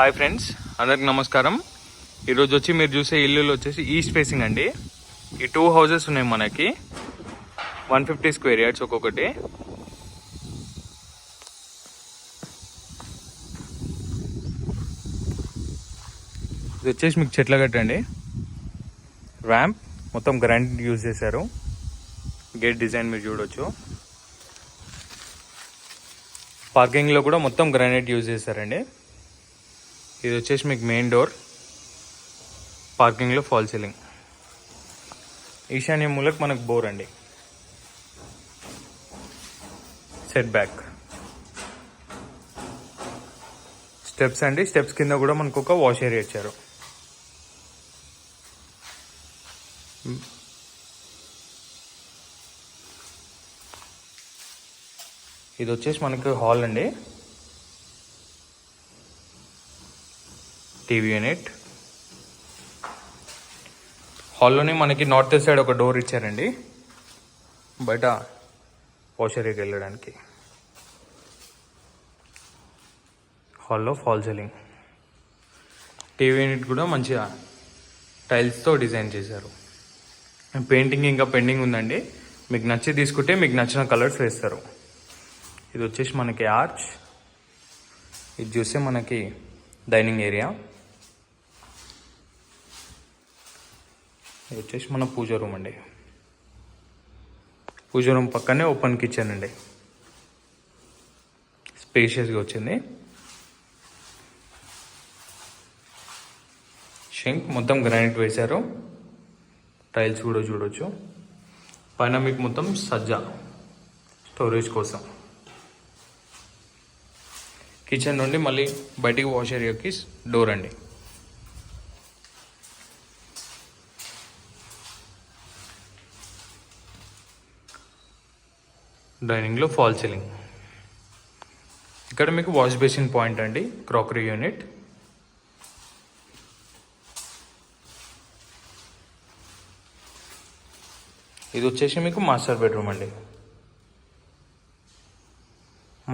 Hi friends, అందరికి నమస్కారం. ఈరోజు వచ్చి మీరు చూసే ఇల్లులు వచ్చేసి ఈస్ట్ ఫేసింగ్ అండి. ఈ 2 హౌసెస్ ఉన్నాయి మనకి, 150 స్క్వేర్ యార్డ్స్ ఒక్కొక్కటి. ఇది వచ్చేసి మీకు చెట్ల కట్టండి. ర్యాంప్ మొత్తం గ్రానైట్ యూజ్ చేశారు. గేట్ డిజైన్ మీరు చూడొచ్చు. పార్కింగ్లో కూడా మొత్తం గ్రానైట్ యూజ్ చేశారండి. ఇది వచ్చేసి మీకు మెయిన్ డోర్, పార్కింగ్లో ఫాల్ సీలింగ్. ఈశాన్య మూలకు మనకు బోర్ అండి. సెట్ బ్యాక్ స్టెప్స్ అండి. స్టెప్స్ కింద కూడా మనకు ఒక వాష్ ఏరియా ఇచ్చారు. ఇది వచ్చేసి మనకు హాల్ అండి. TV unit. హాల్లోనే మనకి నార్త్ సైడ్ ఒక డోర్ ఇచ్చారండి, బయట వాష్ ఏరియాకి వెళ్ళడానికి. హాల్లో ఫాల్ సీలింగ్. టీవీ యూనిట్ కూడా మంచిగా టైల్స్తో డిజైన్ చేశారు. పెయింటింగ్ ఇంకా పెండింగ్ ఉందండి. మీకు నచ్చి తీసుకుంటే మీకు నచ్చిన కలర్స్ వేస్తారు. ఇది వచ్చేసి మనకి ఆర్చ్. ఇది చూస్తే మనకి డైనింగ్ ఏరియా. ఇది వచ్చేసి మన పూజ రూమ్ అండి. పూజ రూమ్ పక్కనే ఓపెన్ కిచెన్ అండి. స్పేషియస్గా వచ్చింది. షింక్ మొత్తం గ్రానైట్ వేశారు. టైల్స్ కూడా చూడొచ్చు. పైన మీకు మొత్తం సజ్జా స్టోరేజ్ కోసం. కిచెన్ నుండి మళ్ళీ బయటికి వాష్ ఏరియాకి డోర్ అండి. డైనింగ్లో ఫాల్ సీలింగ్. ఇక్కడ మీకు వాష్ బేసిన్ పాయింట్ అండి, క్రాకరీ యూనిట్. ఇది వచ్చేసి మీకు మాస్టర్ బెడ్రూమ్ అండి.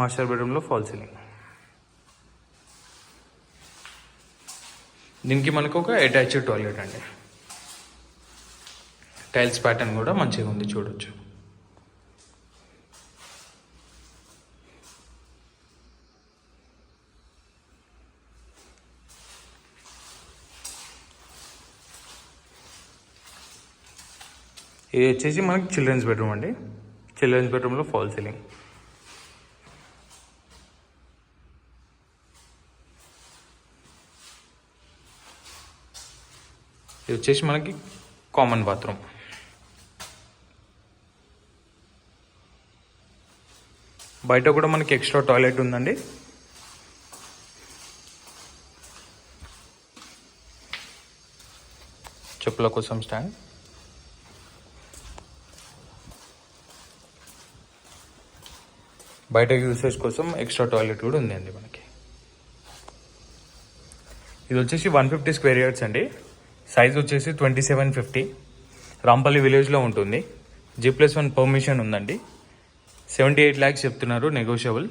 మాస్టర్ బెడ్రూమ్లో ఫాల్ సీలింగ్. దీనికి మనకు ఒక అటాచ్డ్ టాయిలెట్ అండి. టైల్స్ ప్యాటర్న్ కూడా మంచిగా ఉంది, చూడొచ్చు. ఇది వచ్చేసి మనకి చిల్డ్రన్స్ బెడ్రూమ్ అండి. చిల్డ్రన్స్ బెడ్రూమ్లో ఫాల్ సీలింగ్. ఇది వచ్చేసి మనకి కామన్ బాత్రూమ్. బయట కూడా మనకి ఎక్స్ట్రా టాయిలెట్ ఉందండి. చెప్పుల కోసం స్టాండ్. బయట యూసేజ్ కోసం ఎక్స్ట్రా టాయిలెట్ కూడా ఉందండి మనకి. ఇది వచ్చేసి 150 స్క్వేర్ యార్డ్స్ అండి. సైజ్ వచ్చేసి 2750. రాంపల్లి విలేజ్లో ఉంటుంది. G+1 పర్మిషన్ ఉందండి. 78 lakhs చెప్తున్నారు, నెగోషియబుల్.